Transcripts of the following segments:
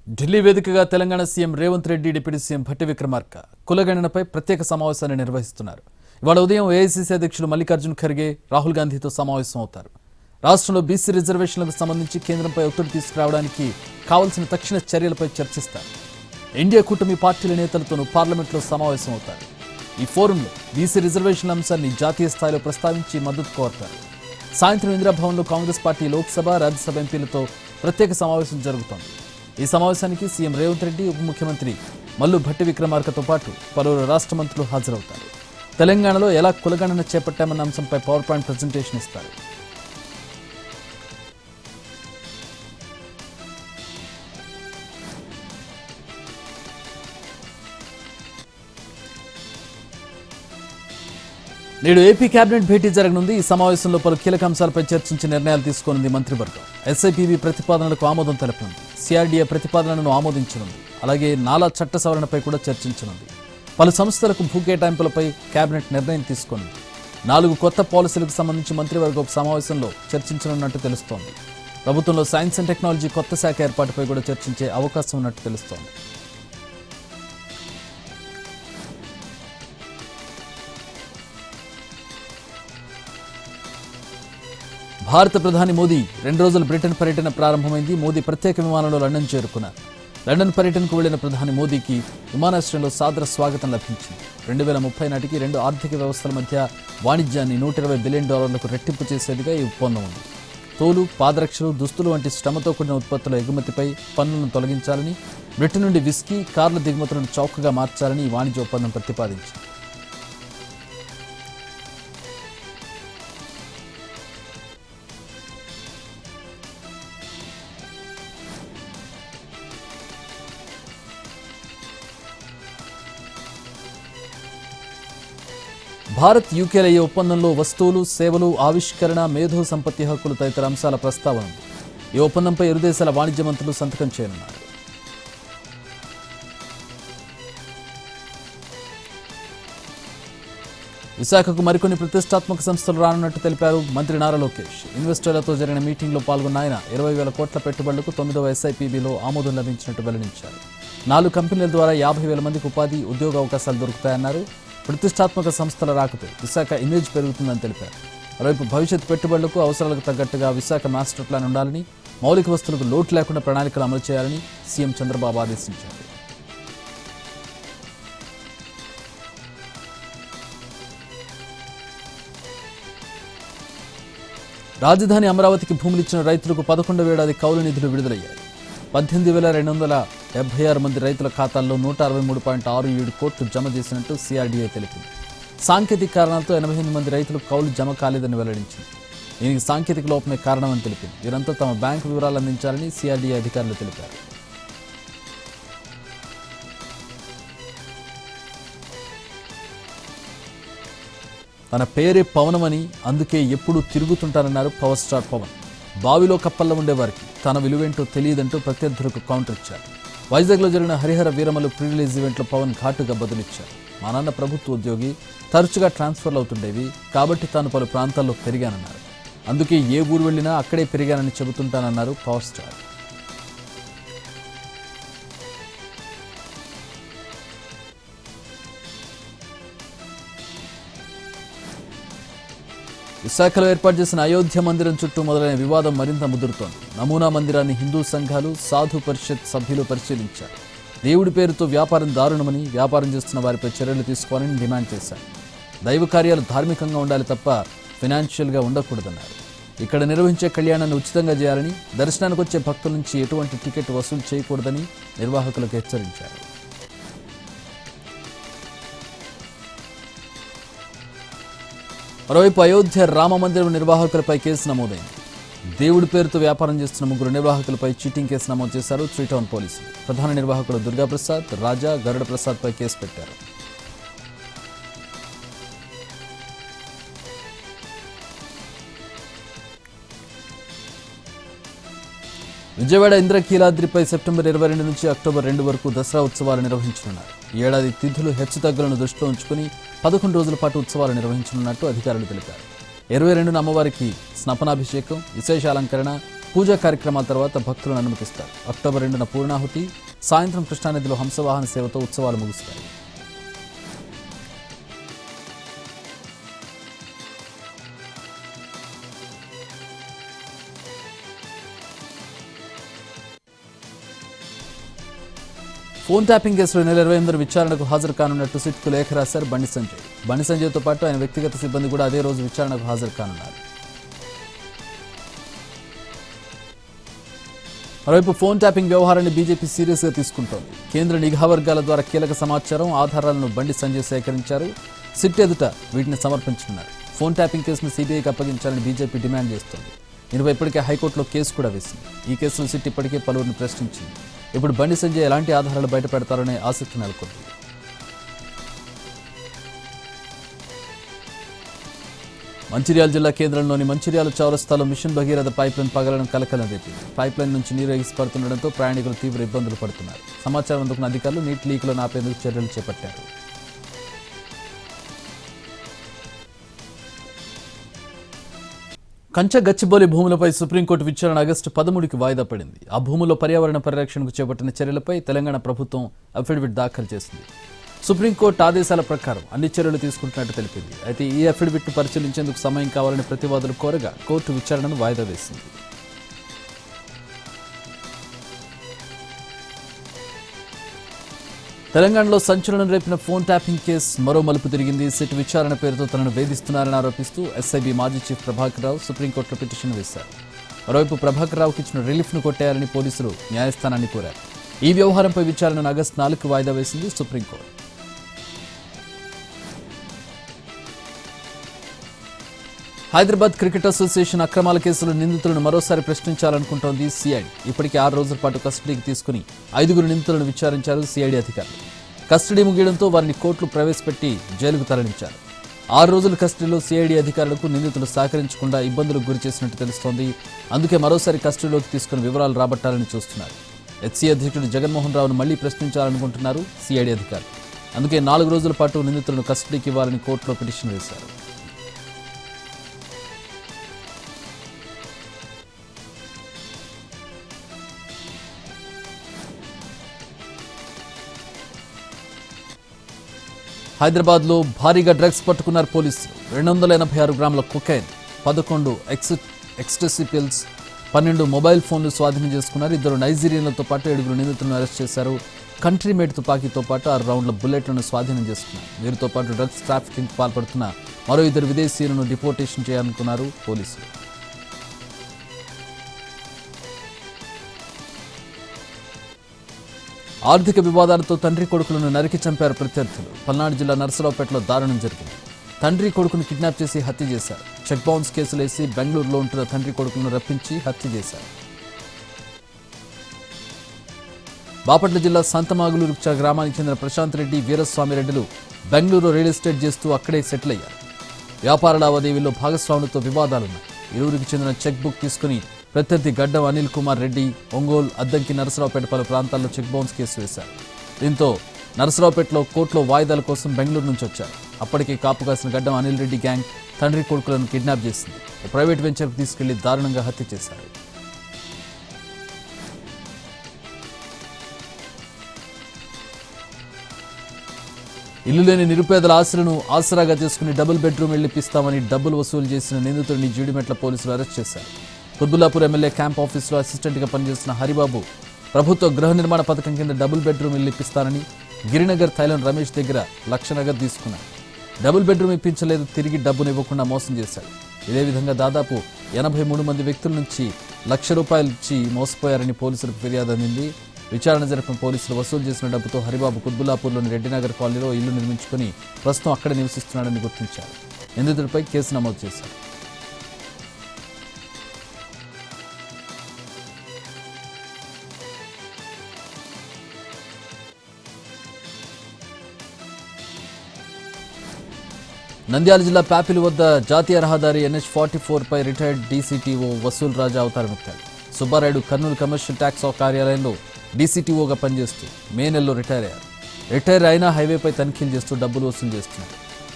ఢిల్లీ వేదికగా Telangana CM Revanth Reddy deputy CM Bhatti Vikramarka కులగణనపై ప్రత్యేక సమావేశాన్ని నిర్వహిస్తున్నారు. ఇవాళ ఉదయం ఏఐసీసీ అధ్యక్షులు మల్లికార్జున్ ఖర్గే రాహుల్ గాంధీతో సమావేశం అవుతారు. రాష్ట్రంలో బీసీ రిజర్వేషన్లకు సంబంధించి కేంద్రంపై ఒత్తిడి తీసుకురావడానికి కావాల్సిన తక్షణ చర్యలపై చర్చిస్తారు. ఇండియా కూటమి పార్టీల నేతలతోనూ పార్లమెంట్లో సమావేశం అవుతారు. ఈ ఫోరంలో బీసీ రిజర్వేషన్ల అంశాన్ని జాతీయ స్థాయిలో ప్రస్తావించి మద్దతు కోరతారు. సాయంత్రం ఇందిరాభవన్లో కాంగ్రెస్ పార్టీ లోక్సభ, రాజ్యసభ ఎంపీలతో ప్రత్యేక సమావేశం జరుగుతోంది. ఈ సమావేశానికి సీఎం రేవంత్ రెడ్డి, ఉప ముఖ్యమంత్రి మల్లు భట్టి విక్రమార్కతో పాటు పలువురు రాష్ట్ర మంత్రులు హాజరవుతారు. తెలంగాణలో ఎలా కులగణన చేపట్టామన్న అంశంపై పవర్ పాయింట్ ప్రజెంటేషన్ ఇస్తారు. నేడు ఏపీ కేబినెట్ భేటీ జరగనుంది. ఈ సమావేశంలో పలు కీలక అంశాలపై చర్చించి నిర్ణయాలు తీసుకోనుంది మంత్రివర్గం. ఎస్ఐపిబి ప్రతిపాదనలకు ఆమోదం తెలపనుంది. సిఆర్డీఏ ప్రతిపాదనలను ఆమోదించనుంది. అలాగే నాలా చట్ట సవరణపై కూడా చర్చించనుంది. పలు సంస్థలకు భూ కేటాయింపులపై కేబినెట్ నిర్ణయం తీసుకోనుంది. 4 కొత్త పాలసీలకు సంబంధించి మంత్రివర్గ సమావేశంలో చర్చించనున్నట్టు తెలుస్తోంది. ప్రభుత్వంలో సైన్స్ అండ్ టెక్నాలజీ కొత్త శాఖ ఏర్పాటుపై కూడా చర్చించే అవకాశం ఉన్నట్టు తెలుస్తోంది. భారత ప్రధాని మోదీ 2 రోజుల బ్రిటన్ పర్యటన ప్రారంభమైంది. మోదీ ప్రత్యేక విమానంలో లండన్ చేరుకున్నారు. లండన్ పర్యటనకు వెళ్లిన ప్రధాని మోదీకి విమానాశ్రయంలో సాదర స్వాగతం లభించింది. 2030 నాటికి 2 ఆర్థిక వ్యవస్థల మధ్య వాణిజ్యాన్ని $120 బిలియన్ రెట్టింపు చేసేదిగా ఈ ఒప్పందం ఉంది. తోలు, పాదరక్షలు, దుస్తులు వంటి శ్రమతో కూడిన ఉత్పత్తుల ఎగుమతిపై పన్నులను తొలగించాలని, బ్రిటన్ నుండి విస్కీ, కార్ల దిగుమతులను చౌకగా మార్చాలని ఈ వాణిజ్య ఒప్పందం ప్రతిపాదించింది. భారత్ యూకేల ఈ ఒప్పందంలో వస్తువులు, సేవలు, ఆవిష్కరణ, మేధో సంపత్తి హక్కులు తదితర అంశాల ప్రస్తావన ఉంది. ఈ ఒప్పందంపై ఇరు దేశాల వాణిజ్య మంత్రులు సంతకం చేయనున్నారు. విశాఖకు మరికొన్ని ప్రతిష్టాత్మక సంస్థలు రానున్నట్టు తెలిపారు మంత్రి నారా లోకేష్. ఇన్వెస్టర్లతో జరిగిన మీటింగ్లో పాల్గొన్న ఆయన 20,000 కోట్ల పెట్టుబడులకు 9వ ఎస్ఐపిబిలో ఆమోదం లభించినట్టు వెల్లడించారు. 4 కంపెనీల ద్వారా 50,000 మందికి ఉపాధి, ఉద్యోగ అవకాశాలు దొరుకుతాయన్నారు. ప్రతిష్టాత్మక సంస్థల రాకతో విశాఖ ఇమేజ్ పెరుగుతుందని తెలిపారు. మరోవైపు భవిష్యత్ పెట్టుబడులకు, అవసరాలకు తగ్గట్టుగా విశాఖ మాస్టర్ ప్లాన్ ఉండాలని, మౌలిక వస్తువులకు లోటు లేకుండా ప్రణాళికలు అమలు చేయాలని సీఎం చంద్రబాబు ఆదేశించారు. రాజధాని అమరావతికి భూములిచ్చిన రైతులకు 11వ ఏడాది కౌలు నిధులు విడుదలయ్యాయి. 18,276 మంది రైతుల ఖాతాల్లో 163.67 కోట్లు జమ చేసినట్టు సిఆర్డీఏ తెలిపింది. సాంకేతిక కారణాలతో 88 మంది రైతులకు కౌలు జమ కాలేదని వెల్లడించింది. దీనికి సాంకేతిక లోపమే కారణమని తెలిపింది. వీరంతా తమ బ్యాంకు వివరాలు అందించాలని సిఆర్డీఏ అధికారులు తెలిపారు. తన పేరే పవనమని, అందుకే ఎప్పుడూ తిరుగుతుంటారన్నారు పవర్ స్టార్ పవన్. బావిలో కప్పల్లో ఉండేవారికి తన విలువేంటో తెలియదంటూ ప్రత్యర్థులకు కౌంటర్ ఇచ్చారు. వైజాగ్లో జరిగిన హరిహర వీరమలు ప్రీ రిలీజ్ ఈవెంట్లో పవన్ ఘాటుగా బదులిచ్చారు. మా నాన్న ప్రభుత్వ ఉద్యోగి, తరచుగా ట్రాన్స్ఫర్లు అవుతుండేవి, కాబట్టి తాను పలు ప్రాంతాల్లో పెరిగానన్నారు. అందుకే ఏ ఊరు వెళ్ళినా అక్కడే పెరిగానని చెబుతుంటానన్నారు పవర్ స్టార్. విశాఖలో ఏర్పాటు చేసిన అయోధ్య మందిరం చుట్టూ మొదలైన వివాదం మరింత ముదురుతోంది. నమూనా మందిరాన్ని హిందూ సంఘాలు, సాధు పరిషత్ సభ్యులు పరిశీలించారు. దేవుడి పేరుతో వ్యాపారం దారుణమని, వ్యాపారం చేస్తున్న వారిపై చర్యలు తీసుకోవాలని డిమాండ్ చేశారు. దైవ కార్యాలు ధార్మికంగా ఉండాలి తప్ప ఫైనాన్షియల్గా ఉండకూడదన్నారు. ఇక్కడ నిర్వహించే కళ్యాణాన్ని ఉచితంగా చేయాలని, దర్శనానికి వచ్చే భక్తుల నుంచి ఎటువంటి టికెట్ వసూలు చేయకూడదని నిర్వాహకులకు హెచ్చరించారు. మరోవైపు అయోధ్య రామ మందిరం నిర్వాహకులపై కేసు నమోదైంది. దేవుడి పేరుతో వ్యాపారం చేస్తున్న 3 నిర్వాహకులపై చీటింగ్ కేసు నమోదు చేశారు 3 టౌన్ పోలీసులు. ప్రధాన నిర్వాహకులు దుర్గాప్రసాద్, రాజా, గరుడ ప్రసాద్పై కేసు పెట్టారు. విజయవాడ ఇంద్రకీలాద్రిపై సెప్టెంబర్ 22 నుంచి అక్టోబర్ 2 వరకు దసరా ఉత్సవాలు నిర్వహించనున్నారు. ఈ ఏడాది తిథులు హెచ్చుతగ్గులను దృష్టిలో ఉంచుకుని 11 రోజుల పాటు ఉత్సవాలు నిర్వహించనున్నట్టు అధికారులు తెలిపారు. 22న అమ్మవారికి స్నపనాభిషేకం, విశేష అలంకరణ, పూజా కార్యక్రమాల తర్వాత భక్తులను అనుమతిస్తారు. అక్టోబర్ 2న పూర్ణాహుతి, సాయంత్రం కృష్ణానదిలో హంసవాహన సేవతో ఉత్సవాలు ముగుస్తాయి. ఫోన్ ట్యాపింగ్ కేసులో నెల 28న విచారణకు హాజరు కానున్నట్టు సిట్కు లేఖ రాశారు బండి సంజయ్. బండి సంజయ్తో పాటు ఆయన వ్యక్తిగత సిబ్బంది కూడా అదే రోజు విచారణకు హాజరు కానున్నారు. మరోవైపు ఫోన్ ట్యాపింగ్ వ్యవహారాన్ని బీజేపీ సీరియస్గా తీసుకుంటోంది. కేంద్ర నిఘా వర్గాల ద్వారా కీలక సమాచారం, ఆధారాలను బండి సంజయ్ సేకరించారు. సిట్ ఎదుట వీటిని సమర్పించనున్నారు. ఫోన్ ట్యాపింగ్ కేసును సీబీఐకి అప్పగించాలని బీజేపీ డిమాండ్ చేస్తోంది. దీనిపై ఇప్పటికే హైకోర్టులో కేసు కూడా వేసింది. ఈ కేసులో సిట్ ఇప్పటికే పలువురిని ప్రశ్నించింది. ఇప్పుడు బండి సంజయ్ ఎలాంటి ఆధారాలు బయటపెడతారనే ఆసక్తి నెలకొంది. మంచిర్యాల జిల్లా కేంద్రంలోని మంచిర్యాల చౌరస్తాలో మిషన్ భగీరథ పైప్లైన్ పగలడం కలకలం రేపింది. పైప్లైన్ నుంచి నీరు ఎగిసిపడుతుండటంతో ప్రయాణికులు తీవ్ర ఇబ్బందులు పడుతున్నారు. సమాచారం అందుకున్న అధికారులు నీటి లీకులను ఆపేందుకు చర్యలు చేపట్టారు. కంచ గచ్చిబౌలి భూములపై సుప్రీంకోర్టు విచారణ ఆగస్టు 13కి వాయిదా పడింది. ఆ భూముల్లో పర్యావరణ పరిరక్షణకు చేపట్టిన చర్యలపై తెలంగాణ ప్రభుత్వం అఫిడవిట్ దాఖలు చేసింది. సుప్రీంకోర్టు ఆదేశాల ప్రకారం అన్ని చర్యలు తీసుకుంటున్నట్టు తెలిపింది. అయితే ఈ అఫిడవిట్ను పరిశీలించేందుకు సమయం కావాలని ప్రతివాదులు కోరగా కోర్టు విచారణను వాయిదా వేసింది. తెలంగాణలో సంచలనం రేపిన ఫోన్ ట్యాపింగ్ కేసు మరో మలుపు తిరిగింది. సిట్ విచారణ పేరుతో తనను వేధిస్తున్నారని ఆరోపిస్తూ ఎస్ఐబీ మాజీ చీఫ్ ప్రభాకర్ రావు సుప్రీంకోర్టులో పిటిషన్ వేశారు. మరోవైపు ప్రభాకర్ రావుకి ఇచ్చిన రిలీఫ్ను కొట్టేయాలని పోలీసులు న్యాయస్థానాన్ని కోరారు. ఈ వ్యవహారంపై విచారణను ఆగస్టు 4కి వాయిదా వేసింది సుప్రీంకోర్టు. హైదరాబాద్ క్రికెట్ అసోసియేషన్ అక్రమాల కేసులో నిందితులను మరోసారి ప్రశ్నించాలనుకుంటోంది సిఐడి. ఇప్పటికే 6 రోజుల పాటు కస్టడీకి తీసుకుని 5 నిందితులను విచారించారు సిఐడి అధికారులు. కస్టడీ ముగియడంతో వారిని కోర్టులు ప్రవేశపెట్టి జైలుకు తరలించారు. 6 రోజుల కస్టడీలో సిఐడి అధికారులకు నిందితులు సహకరించకుండా ఇబ్బందులకు గురి చేసినట్టు తెలుస్తోంది. అందుకే మరోసారి కస్టడీలోకి తీసుకుని వివరాలు రాబట్టాలని చూస్తున్నారు. హెచ్సీ అధ్యక్షుడు జగన్మోహన్ రావును మళ్లీ ప్రశ్నించాలనుకుంటున్నారు సిఐడి అధికారులు. అందుకే 4 రోజుల పాటు నిందితులను కస్టడీకి ఇవ్వాలని కోర్టులో పిటిషన్ వేశారు. హైదరాబాద్లో భారీగా డ్రగ్స్ పట్టుకున్నారు పోలీసులు. 286 గ్రాముల కొకైన్, 11 ఎక్స్టసీ పిల్స్, 12 మొబైల్ ఫోన్లు స్వాధీనం చేసుకున్నారు. 2 నైజీరియన్లతో పాటు 7 నిందితులను అరెస్ట్ చేశారు. కంట్రీ మేడ్ తుపాకీతో పాటు 6 రౌండ్ల బుల్లెట్లను స్వాధీనం చేసుకున్నారు. వీరితో పాటు డ్రగ్స్ ట్రాఫికింగ్ పాల్పడుతున్న మరో 2 విదేశీయులను డిపోర్టేషన్ చేయాలనుకున్నారు పోలీసులు. ఆర్థిక వివాదాలతో తండ్రి కొడుకులను నరికి చంపారు ప్రత్యర్థులు. పల్నాడు జిల్లా నర్సరావుపేటలో దారుణం జరిగింది. తండ్రి కొడుకును కిడ్నాప్ చేసి హత్య చేశారు. చెక్ బౌన్స్ కేసులేసి బెంగళూరులో ఉంటున్న తండ్రి కొడుకులను రప్పించి హత్య చేశారు. బాపట్ల జిల్లా సంతమాగులూరు గ్రామానికి చెందిన ప్రశాంత్ రెడ్డి, వీరస్వామి రెడ్డిలు బెంగళూరులో రియల్ ఎస్టేట్ చేస్తూ అక్కడే సెటిల్ అయ్యారు. వ్యాపార లావాదేవీల్లో భాగస్వాములతో వివాదాలున్నాయి. ఇరువురికి చెందిన చెక్ బుక్ తీసుకుని ప్రత్యర్థి గడ్డం అనిల్ కుమార్ రెడ్డి, ఒంగోలు, అద్దంకి, నరసరావుపేట పలు ప్రాంతాల్లో చెక్ బౌన్స్ కేసు వేశారు. దీంతో నరసరావుపేటలో కోర్టులో వాయిదాల కోసం బెంగళూరు నుంచి వచ్చారు. అప్పటికే కాపు కాసిన గడ్డం అనిల్ రెడ్డి గ్యాంగ్ తండ్రి కొడుకులను కిడ్నాప్ చేసింది. ప్రైవేట్ వెంచర్కు తీసుకెళ్లి దారుణంగా హత్య చేశారు. ఇల్లు లేని నిరుపేదల ఆశలను ఆసరాగా చేసుకుని డబుల్ బెడ్రూమ్ ఇళ్లిప్పిస్తామని డబ్బులు వసూలు చేసిన నిందితుడిని జీడిమెట్ల పోలీసులు అరెస్ట్ చేశారు. కుత్బుల్లాపూర్ ఎమ్మెల్యే క్యాంప్ ఆఫీసులో అసిస్టెంట్గా పనిచేస్తున్న హరిబాబు ప్రభుత్వ గృహ నిర్మాణ పథకం కింద డబుల్ బెడ్రూమ్ ఇల్లు ఇప్పిస్తానని గిరినగర్ థైలాండ్ రమేష్ దగ్గర 1,00,000 నగదు తీసుకున్నారు. డబుల్ బెడ్రూమ్ ఇప్పించలేదు, తిరిగి డబ్బును ఇవ్వకుండా మోసం చేశాడు. ఇదే విధంగా దాదాపు 83 మంది వ్యక్తుల నుంచి ₹1,00,000 ఇచ్చి మోసపోయారని పోలీసులకు ఫిర్యాదు అందింది. విచారణ జరిపిన పోలీసులు వసూలు చేసిన డబ్బుతో హరిబాబు కుత్బుల్లాపూర్లోని రెడ్డినగర్ కాలనీలో ఇల్లు నిర్మించుకుని ప్రస్తుతం అక్కడే నివసిస్తున్నాడని గుర్తించారు. నిందితుడిపై కేసు నమోదు చేశారు. నంద్యాల జిల్లా ప్యాపిలి వద్ద జాతీయ రహదారి NH44 పై రిటైర్డ్ డీసీటీఓ వసూల్ రాజా అవతారమెత్తాడు. సుబ్బారాయుడు కర్నూలు కమర్షియల్ ట్యాక్స్ కార్యాలయంలో డీసీటీఓగా పనిచేస్తూ మే నెలలో రిటైర్ అయ్యారు. రిటైర్ అయినా హైవేపై తనిఖీలు చేస్తూ డబ్బులు వసూలు చేస్తున్నారు.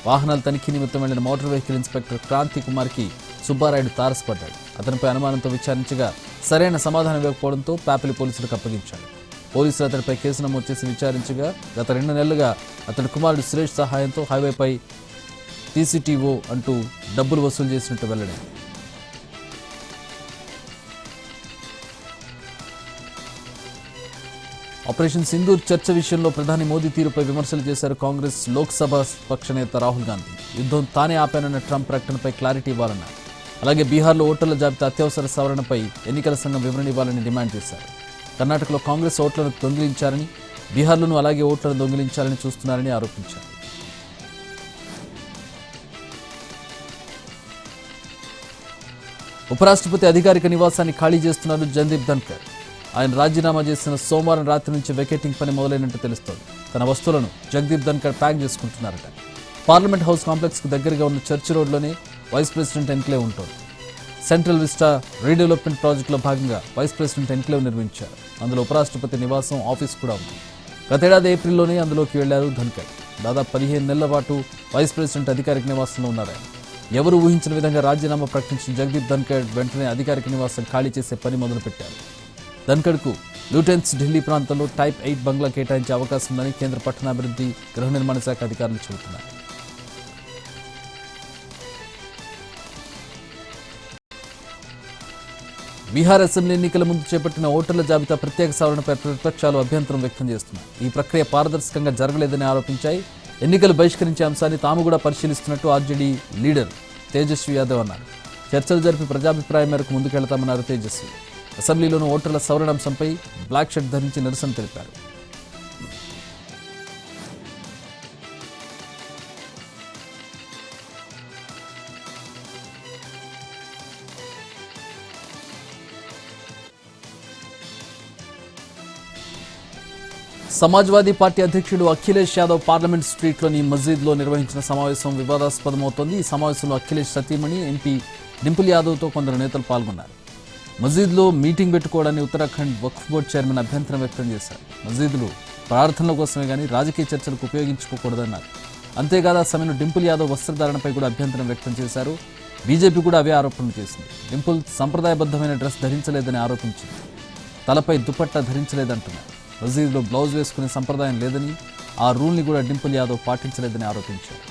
వాహనాల తనిఖీ నిమిత్తం వెళ్లిన మోటార్ వెహికల్ ఇన్స్పెక్టర్ క్రాంతి కుమార్కి సుబ్బారాయుడు తారసపడ్డాడు. అతనిపై అనుమానంతో విచారించగా సరైన సమాధానం ఇవ్వకపోవడంతో ప్యాపిలి పోలీసులకు అప్పగించాడు. పోలీసులు అతడిపై కేసు నమోదు చేసి విచారించగా గత 2 నెలలుగా అతడి కుమారుడు సురేష్ సహాయంతో హైవేపై టీసీటీఓ అంటూ డబ్బులు వసూలు చేసినట్టు వెల్లడైంది. ఆపరేషన్ సింధూర్ చర్చ విషయంలో ప్రధాని మోదీ తీరుపై విమర్శలు చేశారు కాంగ్రెస్ లోక్సభ పక్ష నేత రాహుల్ గాంధీ. యుద్ధం తానే ఆపానన్న ట్రంప్ ప్రకటనపై క్లారిటీ ఇవ్వాలన్నారు. అలాగే బీహార్లో ఓటర్ల జాబితా అత్యవసర సవరణపై ఎన్నికల సంఘం వివరణ ఇవ్వాలని డిమాండ్ చేశారు. కర్ణాటకలో కాంగ్రెస్ ఓట్లను దొంగిలించారని, బీహార్లోనూ అలాగే ఓట్లను దొంగిలించాలని చూస్తున్నారని ఆరోపించారు. ఉపరాష్ట్రపతి అధికారిక నివాసాన్ని ఖాళీ చేస్తున్నారు జగదీప్ ధన్కర్. ఆయన రాజీనామా చేసిన సోమవారం రాత్రి నుంచి వెకేటింగ్ పని మొదలైనట్టు తెలుస్తోంది. తన వస్తువులను జగదీప్ ధన్కర్ ప్యాక్ చేసుకుంటున్నారట. పార్లమెంట్ హౌస్ కాంప్లెక్స్ కు దగ్గరగా ఉన్న చర్చ్ రోడ్లోనే వైస్ ప్రెసిడెంట్ ఎన్క్లేవ్ ఉంటుంది. సెంట్రల్ విస్టా రీడెవలప్మెంట్ ప్రాజెక్టులో భాగంగా వైస్ ప్రెసిడెంట్ ఎన్క్లేవ్ నిర్మించారు. అందులో ఉపరాష్ట్రపతి నివాసం, ఆఫీస్ కూడా ఉంది. గతేడాది ఏప్రిల్లోనే అందులోకి వెళ్లారు ధన్కర్. దాదాపు 15 నెలల పాటు వైస్ ప్రెసిడెంట్ అధికారిక నివాసంలో ఉన్నారు. ఎవరు ఊహించిన విధంగా రాజీనామా ప్రకటించిన జగదీప్ ధన్కర్ వెంటనే అధికారిక నివాసం ఖాళీ చేసే పని మొదలుపెట్టారు. ధన్కర్కు లూటెన్స్ ఢిల్లీ ప్రాంతంలో టైప్ 8 బంగ్లా కేటాయించే అవకాశం ఉందని కేంద్ర పట్టణాభివృద్ధి, గృహ నిర్మాణ శాఖ అధికారులు చెబుతున్నారు. బీహార్ అసెంబ్లీ ఎన్నికల ముందు చేపట్టిన ఓటర్ల జాబితా ప్రత్యేక సవరణపై ప్రతిపక్షాలు అభ్యంతరం వ్యక్తం చేస్తున్నాయి. ఈ ప్రక్రియ పారదర్శకంగా జరగలేదని ఆరోపించాయి. ఎన్నికలు బహిష్కరించే అంశాన్ని తాము కూడా పరిశీలిస్తున్నట్టు ఆర్జేడీ లీడర్ తేజస్వి యాదవ్ అన్నారు. చర్చలు జరిపి ప్రజాభిప్రాయం మేరకు ముందుకెళ్తామన్నారు తేజస్వి. అసెంబ్లీలోని ఓటర్ల సవరణ అంశంపై బ్లాక్ షర్ట్ ధరించి నిరసన తెలిపారు. సమాజ్వాదీ పార్టీ అధ్యక్షుడు అఖిలేష్ యాదవ్ పార్లమెంట్ స్ట్రీట్లోని మస్జిద్లో నిర్వహించిన సమావేశం వివాదాస్పదమవుతోంది. ఈ సమావేశంలో అఖిలేష్ సతీమణి ఎంపీ డింపుల్ యాదవ్తో కొందరు నేతలు పాల్గొన్నారు. మస్జిద్లో మీటింగ్ పెట్టుకోవడాన్ని ఉత్తరాఖండ్ వక్ఫ్ బోర్డు చైర్మన్ అభ్యంతరం వ్యక్తం చేశారు. మస్జిద్లు ప్రార్థనల కోసమే కానీ రాజకీయ చర్చలకు ఉపయోగించుకోకూడదన్నారు. అంతేకాదు ఆ సమయంలో డింపుల్ యాదవ్ వస్త్రధారణపై కూడా అభ్యంతరం వ్యక్తం చేశారు. బీజేపీ కూడా అవే ఆరోపణలు చేసింది. డింపుల్ సంప్రదాయబద్ధమైన డ్రెస్ ధరించలేదని ఆరోపించింది. తలపై దుపట్టా ధరించలేదంటున్నారు. మస్జిద్లో బ్లౌజ్ వేసుకునే సంప్రదాయం లేదని, ఆ రూల్ని కూడా డింపుల్ యాదవ్ పాటించలేదని ఆరోపించారు.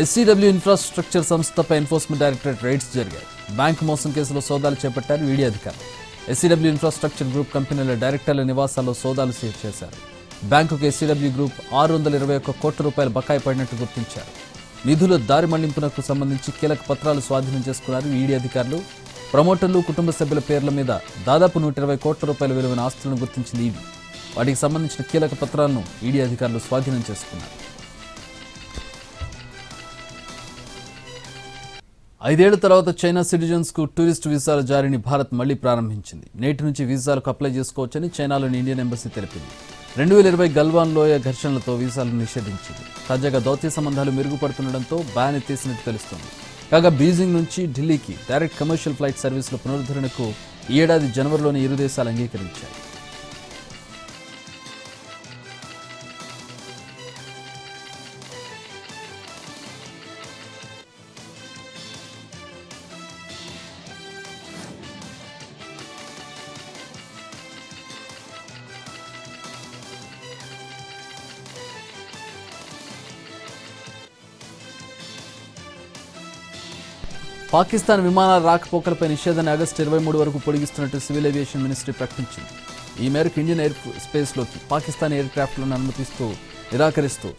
ఎస్సీడబ్ల్యూ ఇన్ఫ్రాస్ట్రక్చర్ సంస్థపై ఎన్ఫోర్స్మెంట్ డైరెక్టరేట్ రైడ్స్ జరిగాయి. బ్యాంకు మోసం కేసులో సోదాలు చేపట్టారు ఈడీ అధికారులు. ఎస్సీడబ్ల్యూ ఇన్ఫ్రాస్ట్రక్చర్ గ్రూప్ కంపెనీల డైరెక్టర్ల నివాసాల్లో సోదాలు చేశారు. బ్యాంకుకు ఎస్సీడబ్ల్యూ గ్రూప్ 621 కోట్ల రూపాయల బకాయి పడినట్టు గుర్తించారు. నిధుల దారి మళ్లింపునకు సంబంధించి కీలక పత్రాలు స్వాధీనం చేసుకున్నారు ఈడీ అధికారులు. ప్రమోటర్లు, కుటుంబ సభ్యుల పేర్ల మీద దాదాపు 120 కోట్ల రూపాయల విలువైన ఆస్తులను గుర్తించింది ఈడీ. వాటికి సంబంధించిన కీలక పత్రాలను ఈడీ అధికారులు స్వాధీనం చేసుకున్నారు. 5 ఏళ్ల తర్వాత చైనా సిటిజన్స్ కు టూరిస్ట్ వీసాల జారీని భారత్ మళ్లీ ప్రారంభించింది. నేటి నుంచి వీసాలకు అప్లై చేసుకోవచ్చని చైనాలోని ఇండియన్ ఎంబసీ తెలిపింది. 2020 గల్వాన్ లోయ ఘర్షణలతో వీసాలను నిషేధించింది. తాజాగా దౌత్య సంబంధాలు మెరుగుపడుతుండటంతో బ్యాన్ ఎత్తేసినట్టు తెలుస్తోంది. కాగా బీజింగ్ నుంచి ఢిల్లీకి డైరెక్ట్ కమర్షియల్ ఫ్లైట్ సర్వీసుల పునరుద్ధరణకు ఈ ఏడాది జనవరిలోని ఇరు దేశాలు అంగీకరించాయి. పాకిస్తాన్ విమానాల రాకపోకలపై నిషేధాన్ని ఆగస్టు 23 వరకు పొడిగిస్తున్నట్టు సివిల్ ఏవియేషన్ మినిస్ట్రీ ప్రకటించింది. ఈ మేరకు ఇండియన్ ఎయిర్ స్పేస్లోకి పాకిస్తాన్ ఎయిర్ క్రాఫ్ట్లను అనుమతిస్తూ నిరాకరిస్తూ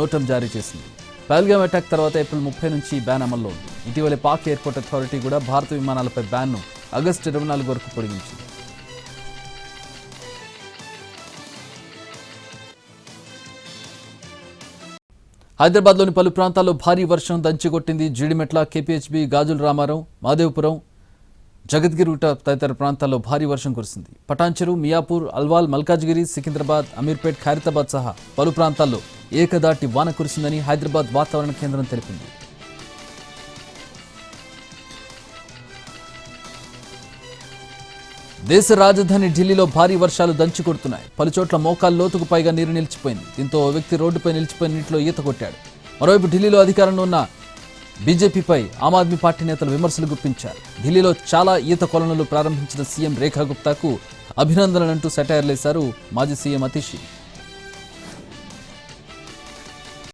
నోటం జారీ చేసింది. పహల్గామ్ అటాక్ తర్వాత ఏప్రిల్ 30 నుంచి బ్యాన్ అమల్లో ఉంది. ఇటీవలే పాక్ ఎయిర్పోర్ట్ అథారిటీ కూడా భారత విమానాలపై బ్యాన్ను ఆగస్టు 24 వరకు పొడిగించింది. హైదరాబాద్లోని పలు ప్రాంతాల్లో భారీ వర్షం దంచికొట్టింది. జీడిమెట్ల, కేపీహెచ్బీ, గాజుల రామారం, మాదేవపురం, జగద్గిరిగుట్ట తదితర ప్రాంతాల్లో భారీ వర్షం కురిసింది. పటాన్చెరు, మియాపూర్, అల్వాల్, మల్కాజ్గిరి, సికింద్రాబాద్, అమీర్పేట్, ఖైరతాబాద్ సహా పలు ప్రాంతాల్లో ఏకదాటి వాన కురిసిందని హైదరాబాద్ వాతావరణ కేంద్రం తెలిపింది. దేశ రాజధాని ఢిల్లీలో భారీ వర్షాలు దంచికొడుతున్నాయి. పలుచోట్ల మోకాలు లోతుకు పైగా నీరు నిలిచిపోయింది. దీంతో ఓ వ్యక్తి రోడ్డుపై నిలిచిపోయిన నీటిలో ఈత కొట్టాడు. మరోవైపు ఢిల్లీలో అధికారంలో ఉన్న బీజేపీపై ఆమ్ ఆద్మీ పార్టీ నేతలు విమర్శలు గుప్పించారు. ఢిల్లీలో చాలా ఈత కొలనులు ప్రారంభించిన సీఎం రేఖా గుప్తాకు అభినందనలంటూ సెటైర్లేశారు మాజీ సీఎం అతిషి.